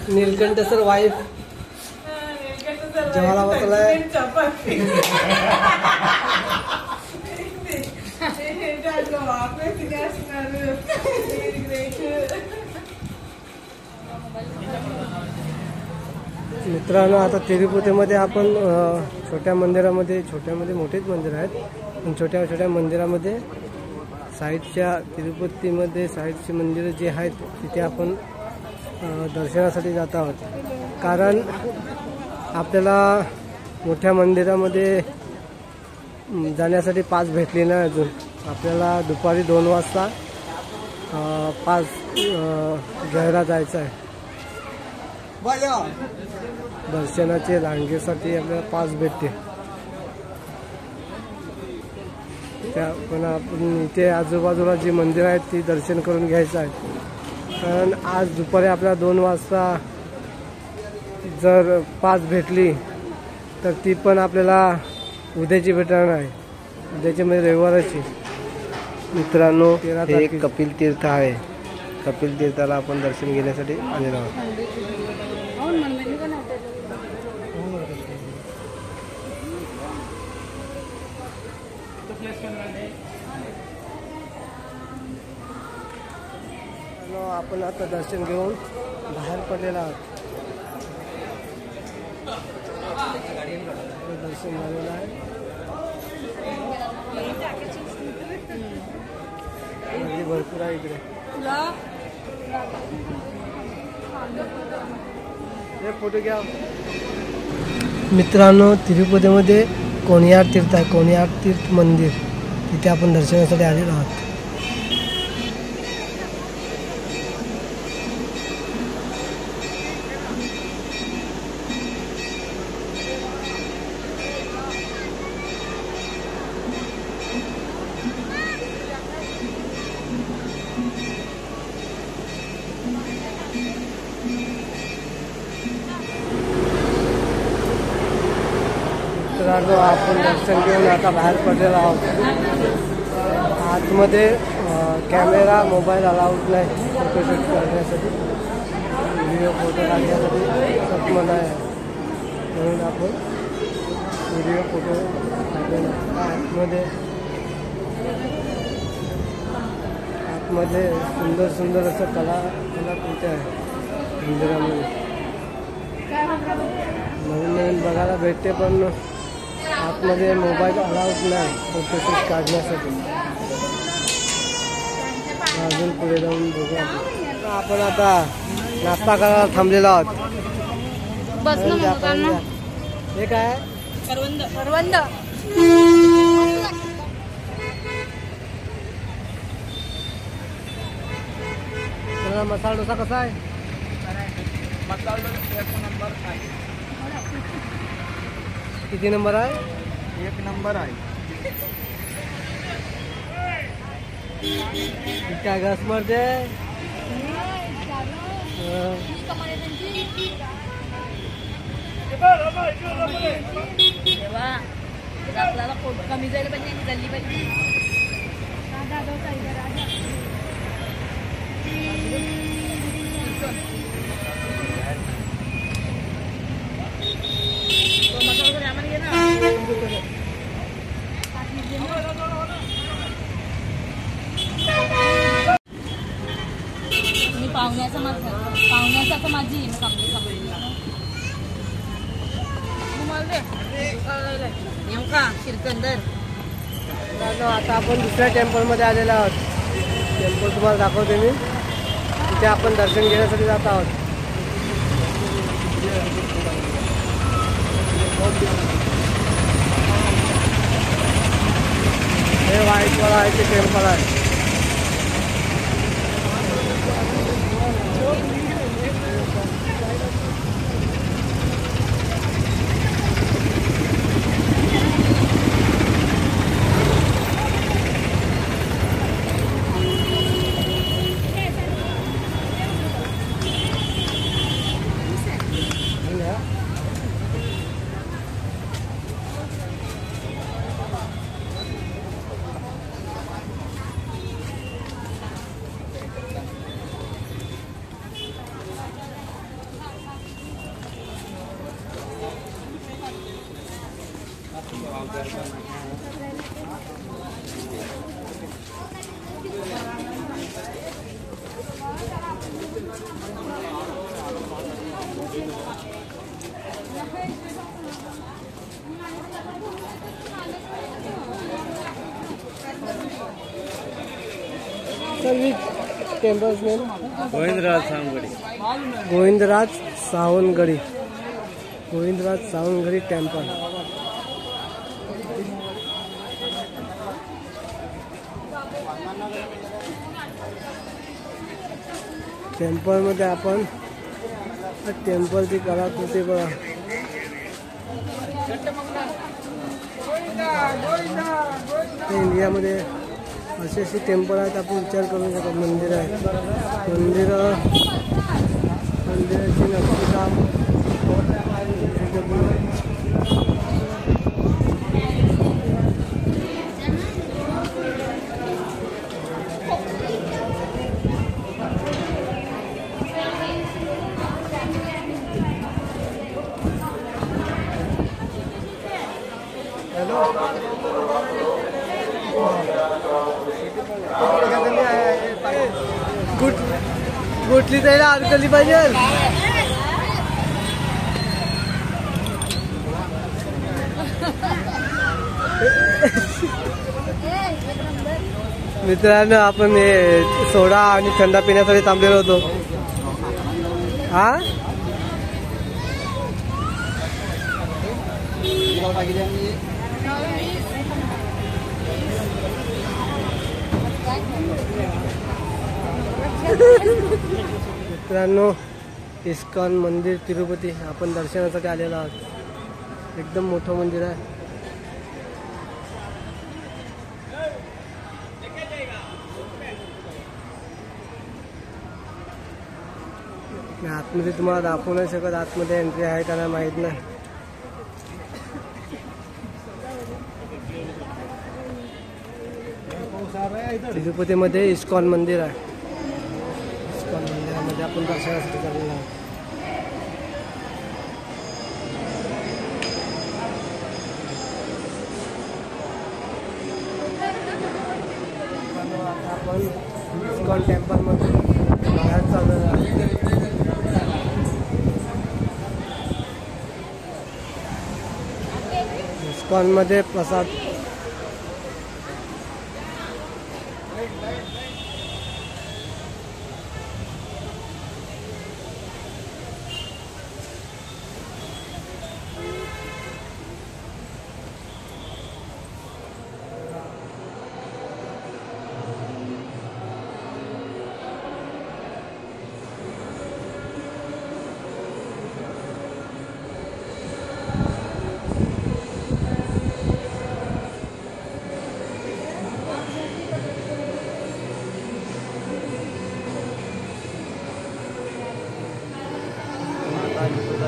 Nilkanth sir wife जेवायला बसलाय. मित्रांनो आता तिरुपतीमध्ये आपण छोट्या मंदिरामध्ये मोठेच मंदिर आहेत पण छोट्या मंदिरामध्ये साईडच्या तिरुपतीमध्ये साईडची मंदिरं जी आहेत तिथे आपण दर्शनासाठी जात आहोत. कारण आपल्याला मोठ्या मंदिरामध्ये जाण्यासाठी पास भेटली नाही अजून. आपल्याला दुपारी 2 वाजता पास घ्यायला जायचं आहे. दर्शनाचे रांगेसाठी आपल्याला पास भेटते. त्या पण आपण इथे आजूबाजूला जी मंदिरं आहेत ती दर्शन करून घ्यायचं आहे. कारण आज दुपारी आपल्याला 2 वाजता जर पास भेटली तर ती पण आपल्याला उद्याची भेटणार नाही. उद्याची म्हणजे रविवाराची. मित्रांनो हे एक कपिल तीर्थ आहे. कपिल तीर्थाला आपण दर्शन घेण्यासाठी आलेलो आहोत. आपण आता दर्शन घेऊन बाहेर पडलेला आहोत. दर्शन झालेलं आहे. गर्दी भरपूर आहे इकडे. फोटो घ्या. मित्रांनो तिरुपतीमध्ये कोणियार तीर्थ आहे. कोणियार तीर्थ मंदिर तिथे आपण दर्शनासाठी आलेलो आहोत. आपण दर्शन घेऊन आता बाहेर पडलेलो आहोत. आतमध्ये कॅमेरा मोबाईल अलाउड नाही फोटोशूट करण्यासाठी. व्हिडिओ फोटो काढण्यासाठी सब मना आहे म्हणून आपण व्हिडिओ फोटो काढलेला. आतमध्ये सुंदर असं कलाकृती आहे मंदिरामध्ये. नवीन बघायला भेटते पण आतमध्ये मोबाईल अलाउड नाही फोटोशूट काढण्यासाठी. अजून पुढे जाऊन बघूया. आपण आता नाश्ता करायला थांबलेलो आहोत. हे काय करवंद. मसाला डोसा कसा आहे? मसाला डोसा 1 नंबर आहे. किती नंबर आहे? 1 नंबर आहे. काय घास मारते? आपल्याला पोट कमी जायला पाहिजे झाली पाहिजे. मी पाहुण्याचा माझी नेमका शिरकंदर. आता आपण दुसऱ्या टेम्पलमध्ये आलेलो आहोत. टेम्पल तुम्हाला दाखवते मी. तिथे आपण दर्शन घेण्यासाठी जात आहोत. हे व्हाईटवाला आहे ते टेम्पल आहे. Temples name Govindraj Savangadi. Govindraj Sawantgadi. Govindraj Sawantgadi temple. टेम्पलमध्ये आपण टेम्पलची कलाकृती बघा. इंडियामध्ये अशी अशी टेम्पल आहेत, आपण विचार करू शकतो. मंदिर आहेत, मंदिराची नक्षीकाम कुठली जायला अडकली पाहिजे. मित्रांनो, आपण हे सोडा आणि थंडा पिण्यासाठी थांबलेलो होतो. हा मित्रांनो, इस्कॉन मंदिर तिरुपती आपण दर्शनासाठी आलेलो आहोत. एकदम मोठं मंदिर आहे. आतमध्ये तुम्हाला दाखवू नाही शकत, आतमध्ये एंट्री आहे का नाही माहीत नाही. तिरुपतीमध्ये इस्कॉन मंदिर आहे. इस्कॉन मंदिरामध्ये आपण दर्शनासाठी चाललेलो आहोत. आपण इस्कॉन टेम्पलमध्ये बाहेर चाललेलो आहोत. इस्कॉनमध्ये प्रसाद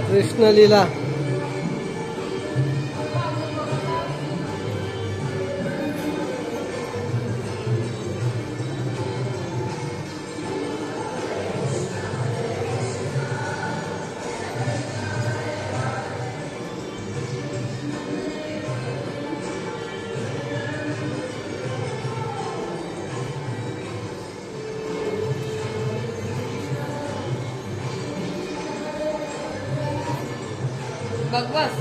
कृष्णलीला. बघ बस.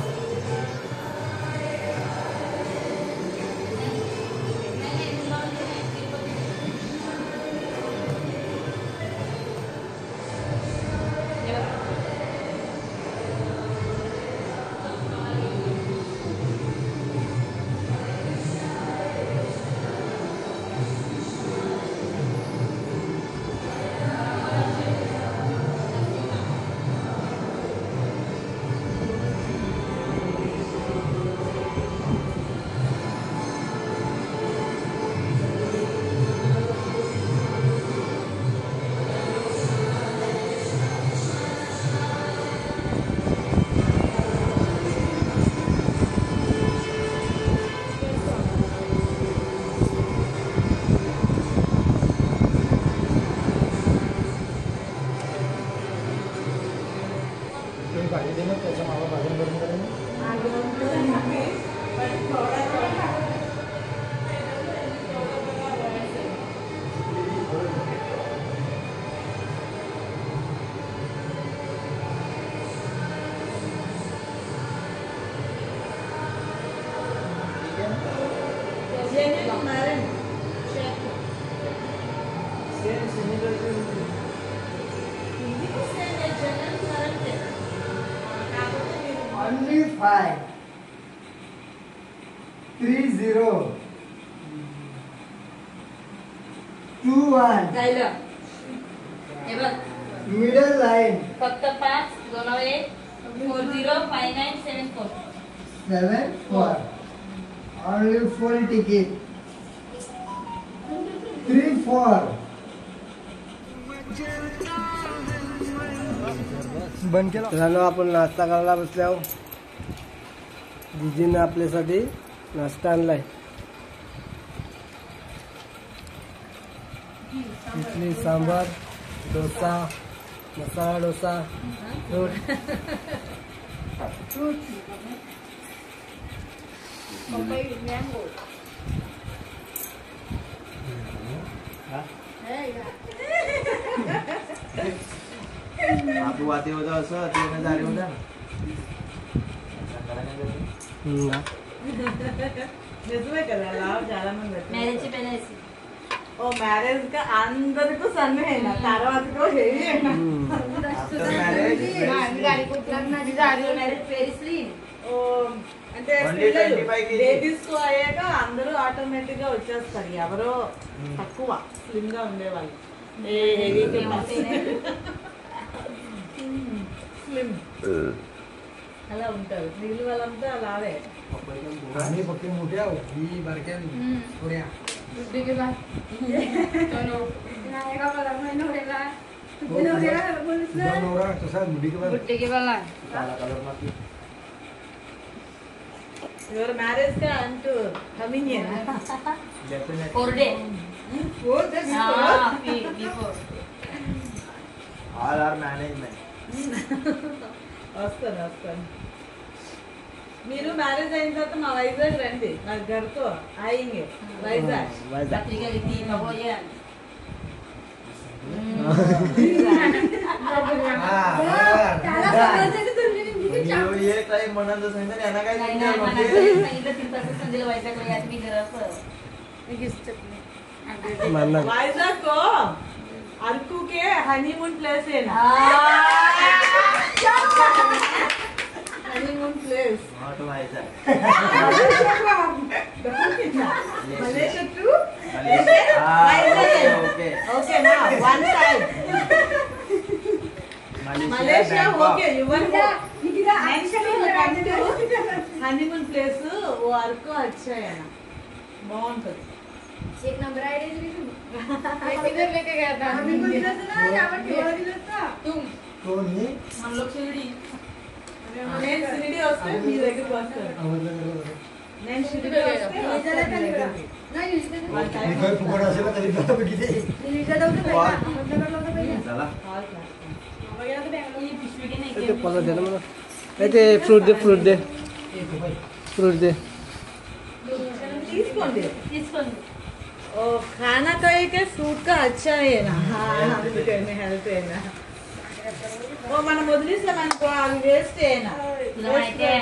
Only 5 3 0 2 1 झालं हे बघ middle line फक्त 5 2 1 405974 7 4 only full ticket 3 4 बंद केला. मित्रांनो आपण नाश्ता करायला बसल्यावर दीदीनं आपल्यासाठी नाश्ता आणलाय. इडली सांबार डोसा मसाला डोसा फ्रूट आपू आते होता असं ते न झाले होता मैरिज पहले ऐसी ओ मैरिज का अंदर को सन है ना तारा को है ना मैरिज पेरिस्ली ఓ అంటే Only 25 kg. లేడీస్ కు అయ్యాక అందరూ ఆటోమేటిక్ గా వచ్చేస్తారు ఎవరో తక్కువ స్లిమ్ గా ఉండేవాళ్ళు ఏ హెవీ స్లిమ్ అలా ఉంటారు మిగిలిన వాళ్ళంతా అలాగే आणि फक्त मोठ्या ही बारक्या थोड्या नवरा तसा मुडी के गुट्टे के वाला काला कलर मध्ये యువర్ మ్యారేజ్ కా అంటూ కమింగ్ डेफिनेट 4 डे हां बिफोर ऑल आर मैनेजमेंट వస్తాను మీరు మ్యారేజ్ అయిన తర్వాత మా వైజాగ్ రండి నా గర్తో ఆయింగే వైజాగ్ पत्रिका लिखी बाबू ये ये काही म्हणत सांगितलं यांना काय नाही तुमच्या नाही मध्ये सांगितलं तीन तास संजीला व्हायचं या तुम्ही मानणार వైజాగ్ को अरकू के हनीमून प्लेस है ना हनीमून प्लेस नॉट व्हायचा मलेशिया टू ओके ओके ना one side Malaysia okay you one honeymoon place वो अरकू अच्छा है ना బాగుంటుంది एक नंबर आईडी किधर लेके गया था तुम कोणी हम लोग शिरडी నేను शिरडी వస్తే మీ దగ్గరికి వస్తాను నేను शिरडी వస్తే निघाय फुकट असेल तरी तुला बघितले चला ही पिशवी के ते नाही पला दे ना मला ए ते फ्रूट दे తీసుకోండి తీసుకోండి ओ खाना का एक फ्रूट का अच्छा है ना हेल्थ है ना वो మనం వదిలేసామనుకో అది వేస్ట్ అయినా तुला माहिती आहे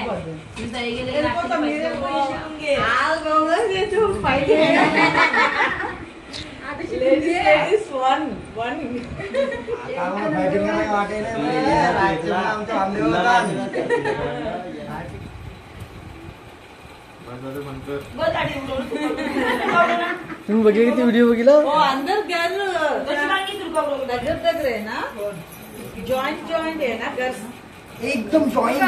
तुझा लेडीज वन आम्हाला फायटिंग नाही वाटे नाही आमचं आंबे होता तुम्ही बघितली ती व्हिडिओ बघितला वो अंदर गर्ल దగ్గర దగ్గరేనా जॉइंट है ना गर्ल्स एकदम जॉइन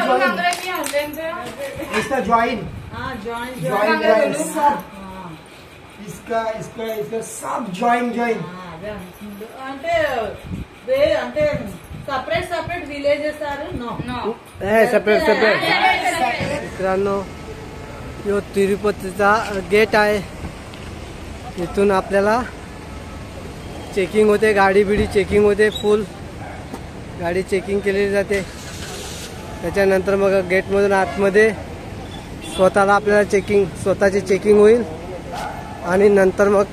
इसका जॉइन हाँ जॉइंट जॉइन इसका सब जॉइन అంటే అంటే separate villages are no separate मित्रांनो यो तिरुपतीचा गेट आहे. इथून आपल्याला चेकिंग होते, गाडी बिडी चेकिंग होते, फुल गाडी चेकिंग केलेली जाते. त्याच्यानंतर मग गेटमधून आतमध्ये स्वतःला आपल्याला स्वतःची चेकिंग होईल आणि नंतर मग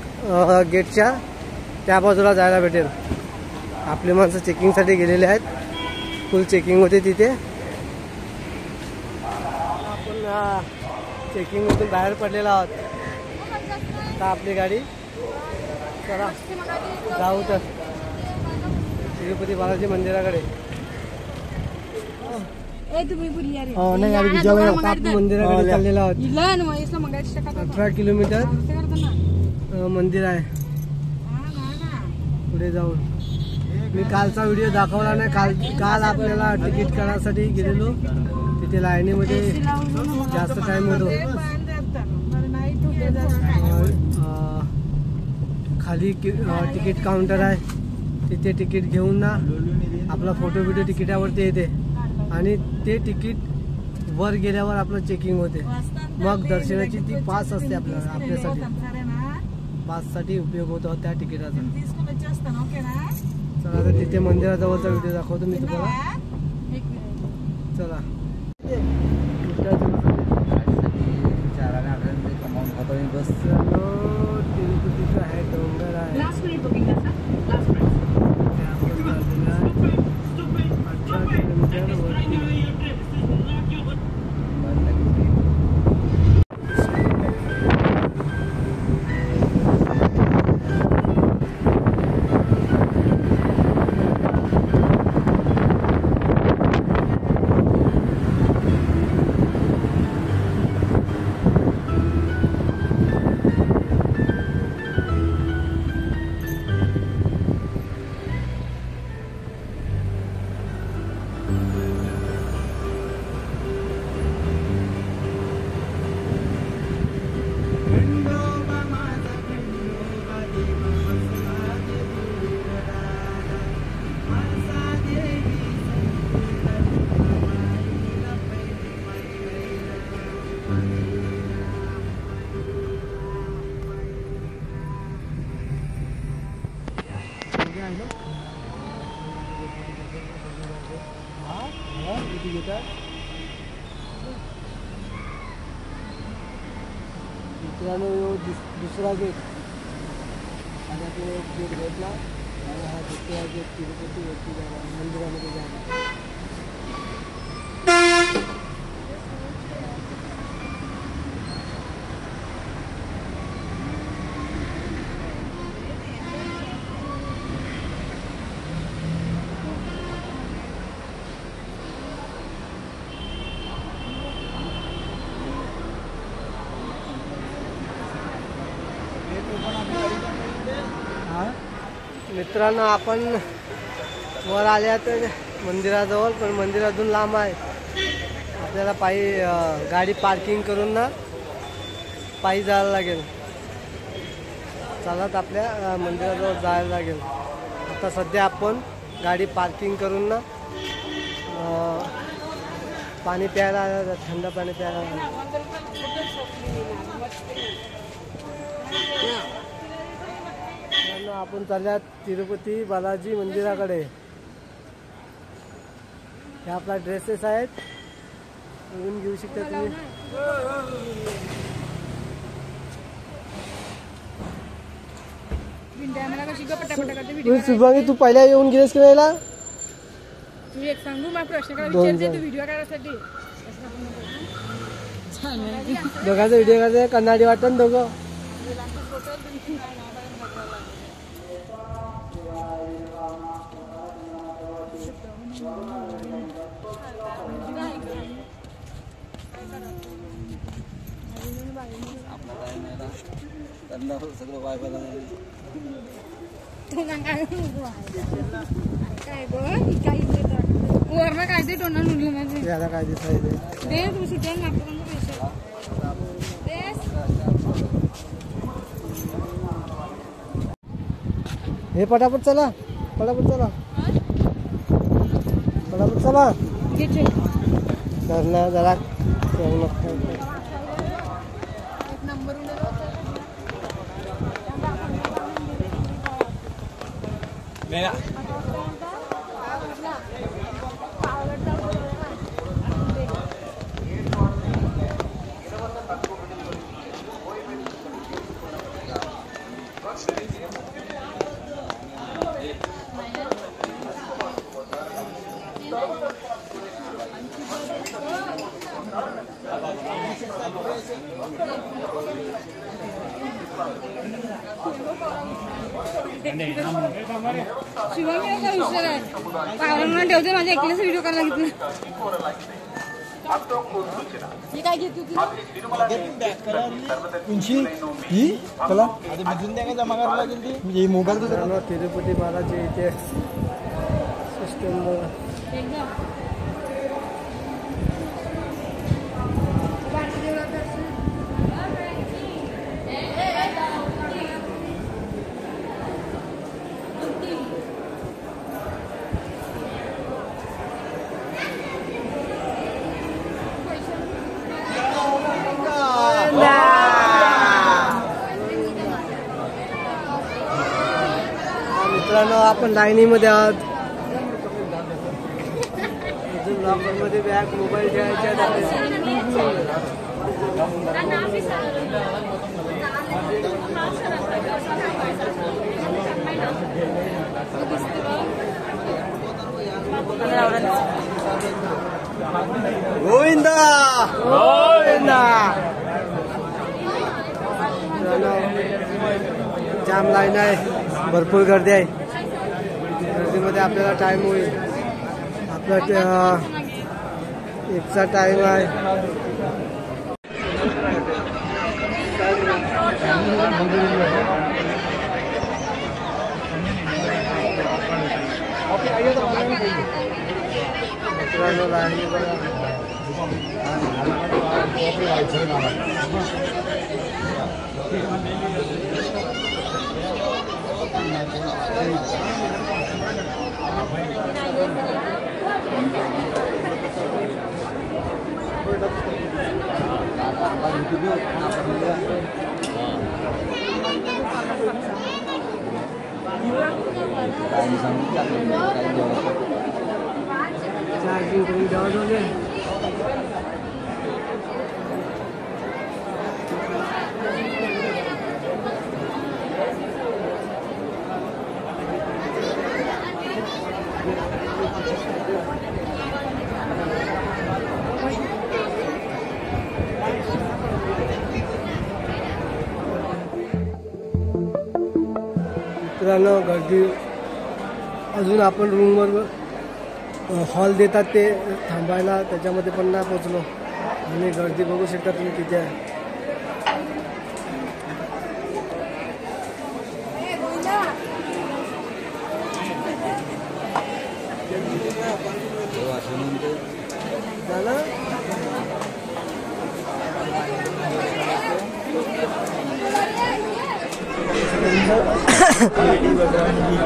गेटच्या त्या बाजूला जायला भेटेल. आपली माणसं चेकिंगसाठी गेलेले आहेत, फुल चेकिंग होते तिथे. आपण चेकिंग मधून बाहेर पडलेलो आहोत. आता आपली गाडी चला जाऊ तर तिरुपती बालाजी मंदिराकडे. नाही यार मंदिराकडे चाललेला आहोत. 18 किलोमीटर मंदिर आहे पुढे जाऊन. मी कालचा व्हिडिओ दाखवला नाही. काल आपल्याला तिकीट काढण्यासाठी गेलेलो तिथे लाईनीमध्ये जास्त टाइम होतो. खाली तिकीट काउंटर आहे तिथे तिकीट घेऊन ना आपला फोटो व्हिडिओ तिकिटावरती येते आणि ते तिकीट वर गेल्यावर आपलं चेकिंग होते. मग दर्शनाची ती पास असते आपल्यासाठी पाससाठी उपयोग होतो त्या तिकिटाचा. चला आता तिथे मंदिराजवळचा व्हिडिओ दाखवतो मी तुम्हाला. चला बस तिरुपतीचा आहे डोंगर आहे. 18 किलोमीटर वरती. मित्रांनो दुसरा गेट आणि आपण एक गेट घेतला आणि हा दुसरा गेट तिरुपती वरती जाणार मंदिरामध्ये जाणार. मित्रांनो आपण वर आल्या तर मंदिराजवळ पण मंदिर अजून लांब आहे. आपल्याला पायी गाडी पार्किंग करून ना पायी जायला लागेल. चालत आपल्या मंदिराजवळ जायला लागेल. आता सध्या आपण गाडी पार्किंग करून ना पाणी प्यायला थंड पाणी प्यायला आपण चालल्यात तिरुपती बालाजी मंदिराकडे. हे आपला ड्रेसेस आहेत घेऊन घेऊ शकता तुम्ही. शुभांगी तू पहिल्या येऊन गेलेस की नाही? तू एक सांगू मला प्रश्न विचारते तू व्हिडिओ काढण्यासाठी. दोघांचा व्हिडिओ काढायचा कन्नाडी वाटण दोघं. सगळं वायफायला काय गो काय वरण काय ते टोना नुली माझे याला काय दिसायचं दे तू सुटेल लागतो पैसे हे पटापट चला पटापट चला पटापट चला ना जरा एक नंबर शिवाय काय विषय आहे पावरांना ठेवते माझ्या एकलेच व्हिडिओ करायला घेतले ही काय घेत होती ही चला आधी मधून द्या का जमा करायला लागेल ती मोबाईल तिरुपती बालाजी इथे सिस्टम एकदम मित्रांनो आपण लाईनीमध्ये आहात अजून लॉकरमध्ये बॅग मोबाईल ठेवायचे गोविंदा गोविंदा जाम लाईन आहे भरपूर गर्दी आहे गर्दीमध्ये आपल्याला टाइम होईल आपला एकचा टाइम आहे मित्रांनो लाईन चार्जिंग करून द्यावं लागेल मित्रांनो गर्दी अजून आपण रूमवर हॉल देतात ते थांबायला त्याच्यामध्ये पण नाही पोचलो आणि गर्दी बघू शकता तुम्ही किती आहे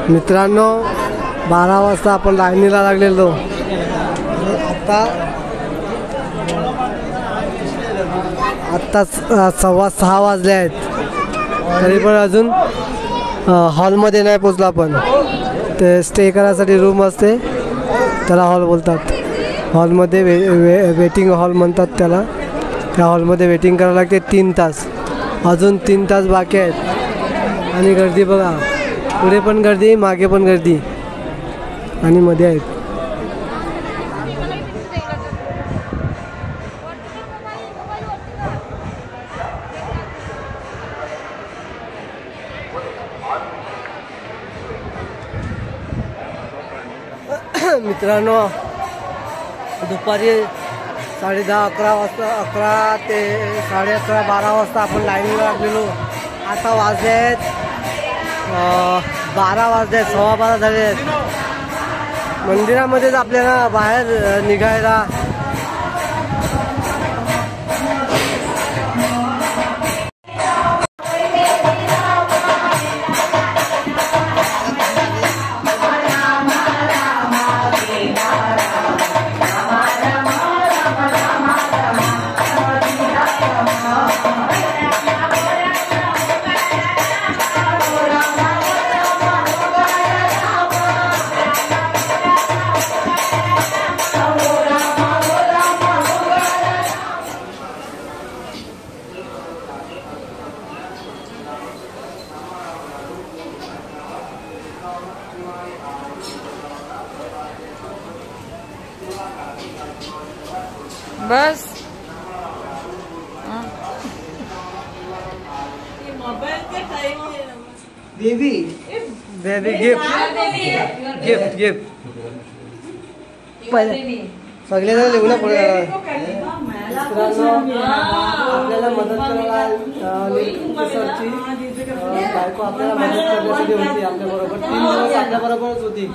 मित्रांनो 12 वाजता आपण लाईनीला लागलेलो आत्ता 6:15 वाजले आहेत तरी पण अजून हॉलमध्ये नाही पोचलो आपण ते स्टे करायसाठी रूम असते त्याला हॉल बोलतात हॉलमध्ये वेटिंग हॉल म्हणतात त्याला त्या हॉलमध्ये वेटिंग करावं लागते 3 तास अजून 3 तास बाकी आहेत आणि गर्दी बघा पुढे पण गर्दी मागे पण गर्दी आणि मध्ये आहेत मित्रांनो दुपारी 10:30-11 वाजता 11 ते 11:30-12 वाजता आपण लाईनीला लागलेलो आता वाजले आहेत 12 वाजले आहेत 12:15 झाले आहेत मंदिरामध्येच आपल्याला बाहेर निघायला बस मोबाइल के time baby baby gift gift gift पहिले सगळेजण लिहून पुढे आपल्याला मदत करायला सरची बायको आपल्याला मदत करण्यासाठी होती आपल्याबरोबर 3 दिवस आपल्याबरोबरच होती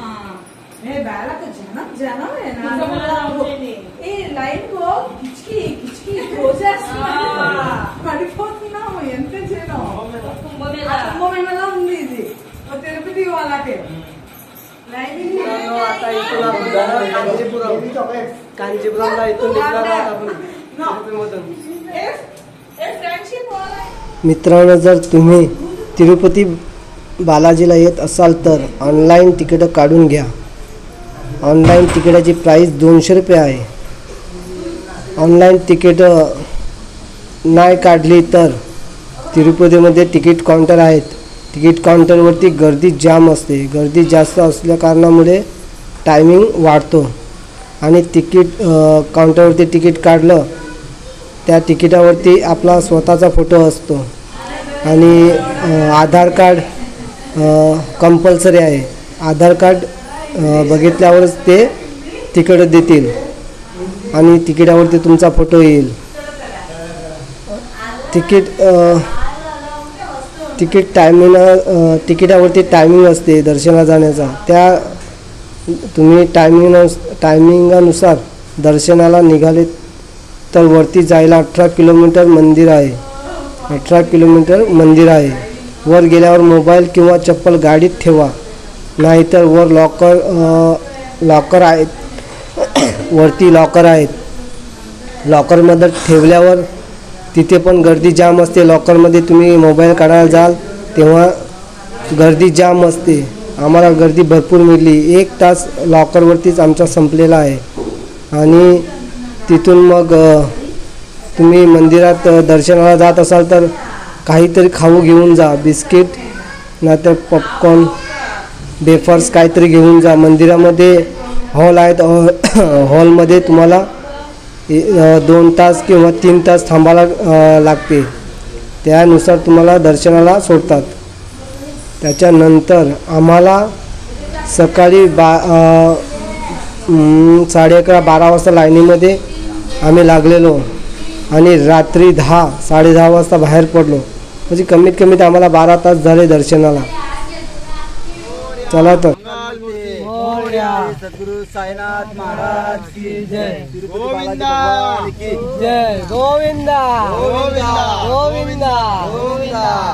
ఉంది ఇది తిరుపతి వాళ్ళకి आता इथून आपण कांचीपुरमला इथून निघणार आहोत आपण तिरुपतीमधून. मित्रांनो, जर तुम्ही तिरुपती बालाजीला येत असाल तर ऑनलाईन तिकीटं काढून घ्या. ऑनलाईन तिकिटाची प्राईस 200 रुपये आहे. ऑनलाईन तिकीटं नाही काढली तर तिरुपतीमध्ये तिकीट काउंटर आहेत. तिकीट काउंटरवरती गर्दी जाम असते. गर्दी जास्त असल्या कारणामुळे टायमिंग वाढतो आणि तिकीट काउंटरवरती तिकीट काढलं त्या तिकिटावरती आपला स्वतःचा फोटो असतो आणि आधार कार्ड कंपल्सरी आहे. आधार कार्ड बघितल्यावरच ते तिकीट देतील आणि तिकिटावरती तुमचा फोटो येईल. तिकीट तिकिटावरती टायमिंग असते दर्शनाला जाण्याचा. त्या तुम्ही टायमिंगानुसार दर्शनाला निघाले तर वरती जायला 18 किलोमीटर मंदिर आहे. 18 किलोमीटर मंदिर आहे. वर गेल्यावर मोबाईल किंवा चप्पल गाडीत ठेवा, नाहीतर वर लॉकर आहेत. वरती लॉकर आहेत. लॉकरमध्ये ठेवल्यावर तिथे पण गर्दी जाम असते. लॉकरमध्ये तुम्ही मोबाईल काढायला जाल तेव्हा गर्दी जाम असते. आम्हाला गर्दी भरपूर मिळली. 1 तास लॉकरवरतीच आमचा संपलेला आहे. आणि तिथून मग तुम्ही मंदिरात दर्शनाला जात असाल तर काहीतरी खाऊ घेऊन जा. बिस्किट नाहीतर पॉपकॉर्न, वेफर्स काहीतरी घेऊन जा. मंदिरामध्ये हॉल आहेत. हॉलमध्ये तुम्हाला 2 तास किंवा 3 तास थांबायला लागते. त्यानुसार तुम्हाला दर्शनाला सोडतात. त्याच्यानंतर आम्हाला सकाळी 11:30-12 वाजता लाईनीमध्ये आम्ही लागलेलो आणि रात्री 10-10:30 वाजता बाहेर पडलो. म्हणजे कमीत कमी आम्हाला 12 तास झाले दर्शनाला. चला तर सद्गुरु साईनाथ महाराज की जय. गोविंदा जय. गोविंदा गोविंदा गोविंदा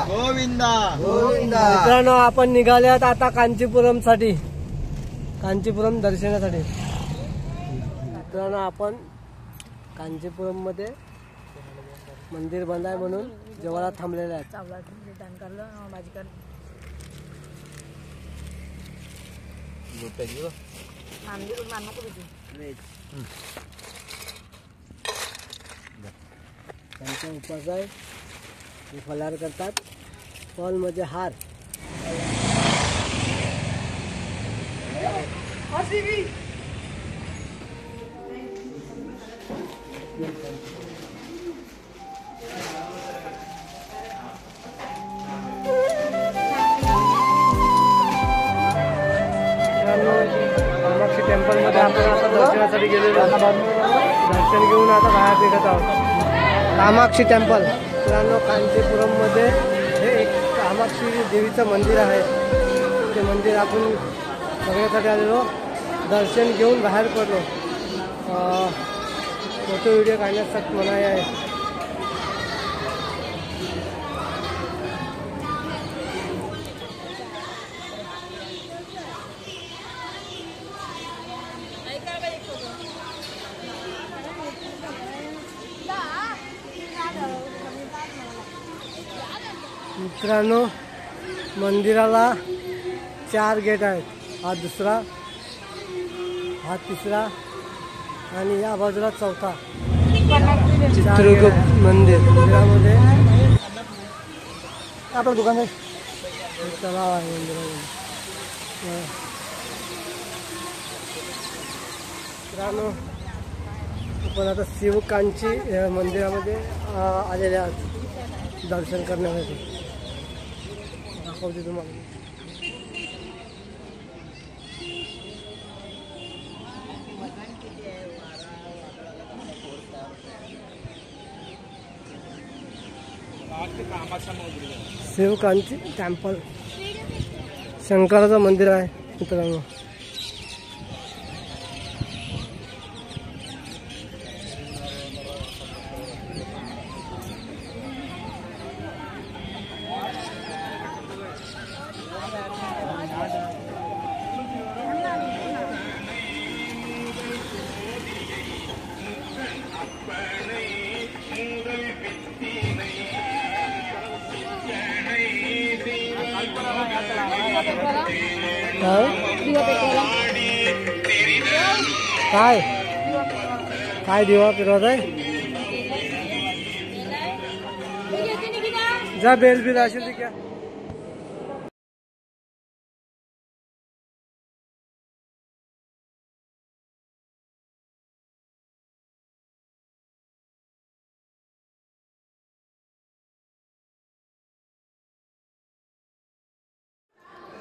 गोविंदा गोविंदा. मित्रांनो, आपण निघाल्यात आता कांचीपुरमसाठी, कांचीपुरम दर्शनासाठी. मित्रांनो, आपण कांचीपुरममध्ये मंदिर बंद आहे म्हणून जेवायला थांबलेले आहेत. त्यांचा उपवास आहे. ते फलार करतात. फल म्हणजे हार. कामाक्षी टेम्पलमध्ये आपण आता दर्शनासाठी गेलेलो. दर्शन घेऊन आता बाहेर निघत आहोत. कामाक्षी टेम्पल मित्रांनो, कांचीपुरममध्ये हे एक कामाक्षी देवीचं मंदिर आहे. ते मंदिर आपण बघण्यासाठी आलेलो. दर्शन घेऊन बाहेर पडलो. फोटो व्हिडिओ काढण्यासाठी मनाई आहे. मित्रांनो, मंदिराला 4 गेट आहेत. हा दुसरा, हा तिसरा आणि या बाजूला चौथा. चित्रगुप्त मंदिरामध्ये आपलं दुकान आहे. तलाव आहे मंदिरामध्ये. मित्रांनो, आपण आता शिवकांची मंदिरामध्ये आलेले आहात दर्शन करण्यासाठी. दाखवते तुम्हाला. शिवकांती टेम्पल शंकराचं मंदिर आहे मित्रांनो. काय काय दिवा फिरवत आहे. जा बेल बिल असेल ते क्या.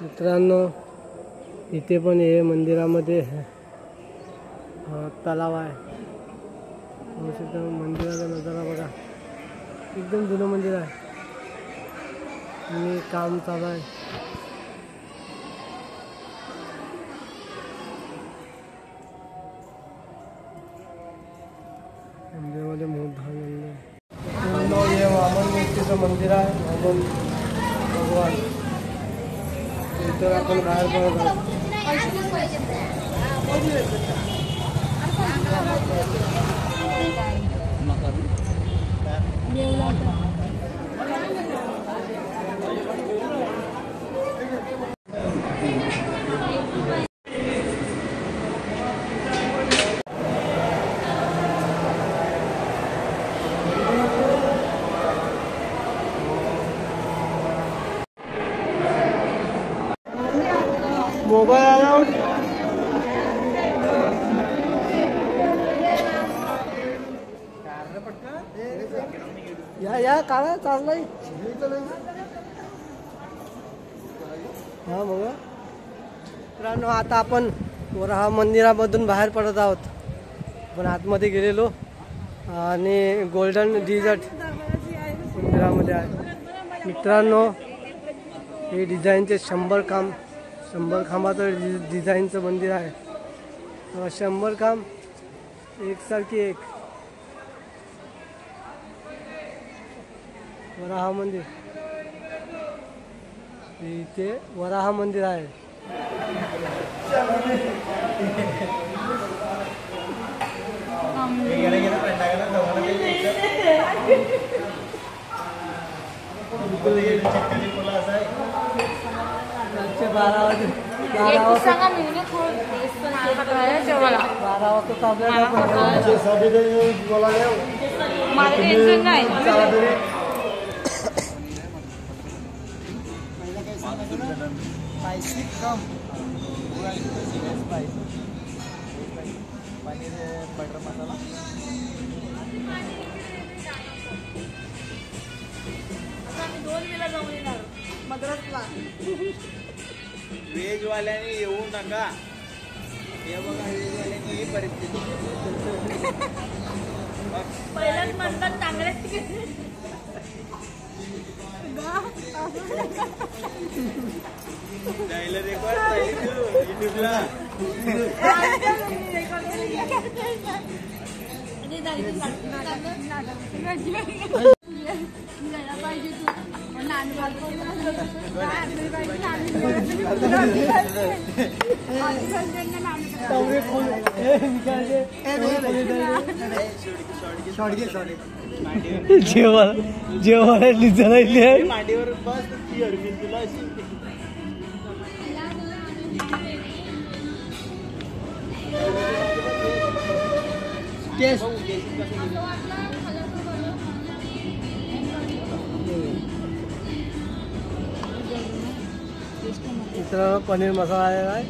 मित्रांनो इथे पण हे मंदिरामध्ये तलाव आहे. मंदिराचा नजारा बघा. एकदम जुनं मंदिर आहे आणि काम चालू आहे. मंदिरामध्ये मोठा हे वामन मूर्तीचं मंदिर आहे. वामन भगवान इतर आपण बाहेर पडत आहोत. Mobile allowed. या काळा चाललाय. हा बघा मित्रांनो आता आपण वराह मंदिरामधून बाहेर पडत आहोत. आपण आतमध्ये गेलेलो आणि गोल्डन डिझर्ट मंदिरामध्ये आहे. मित्रांनो हे डिझाईनचे 100 खांबाचं डिझाईनचं मंदिर आहे. 100 खांब एकसारखी एक. वराह मंदिर इथे वराह मंदिर आहे. बारा वाजता स्पाइसी कम पनीर बटर मसाला. व्हेज वाल्याने येऊ नका. हे बघा व्हेजवाल्यांनी ही परिस्थिती. पहिल्याच म्हणतात चांगले जायला रेकॉर्ड पाहिजे युट्यूबला. जेवायला लिहिलं मांडीवर बस ती अडवी तुला अशी. मित्रांनो पनीर मसाला आहे.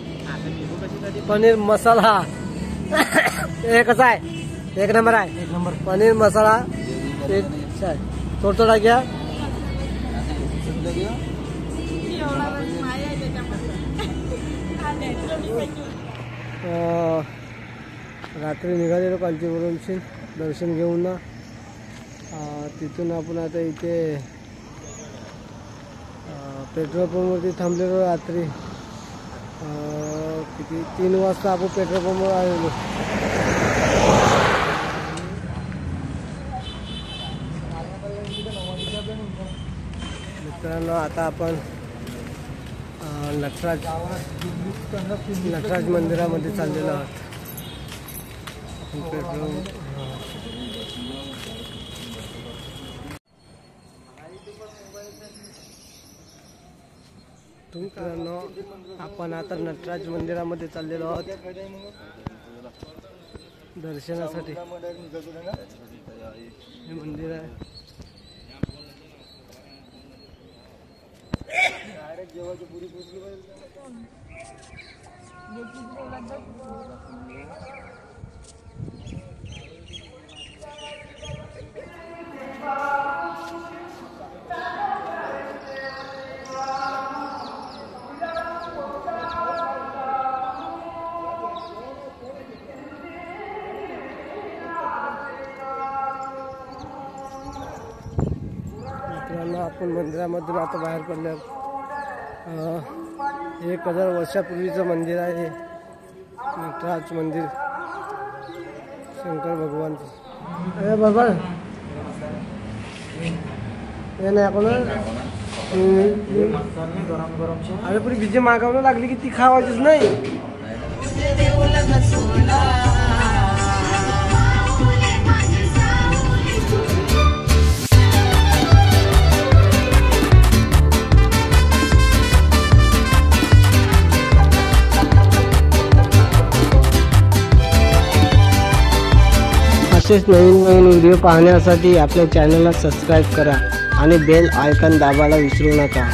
पनीर मसाला हे कसा आहे. 1 नंबर आहे. 1 नंबर पनीर मसाला. थोडा घ्या. रात्री निघालेलो कांचीपुरमशी दर्शन घेऊन ना. तिथून आपण आता इथे पेट्रोल पंपवरती थांबलेलो रात्री किती 3 वाजता आपण पेट्रोल पंपवर आलेलो. मित्रांनो आता आपण नटराज मंदिरामध्ये चाललेलो आहोत. पेट्रोल मित्रांनो आपण आता नटराज मंदिरामध्ये चाललेलो आहोत दर्शनासाठी. हे मंदिर आहे. मित्रांनो आपण मंदिरामधून आता बाहेर पडलो. 1000 वर्षापूर्वीचं मंदिर आहे नटराज मंदिर शंकर भगवानचं. अरे बाबा हे नाही आपण अरे पुरी बीजे मागवणं लागली की ती खावायचीच नाही. असेच नवीन व्हिडिओ पाहण्यासाठी आपल्या चॅनलला सबस्क्राईब करा आणि बेल आयकॉन दाबायला विसरू नका.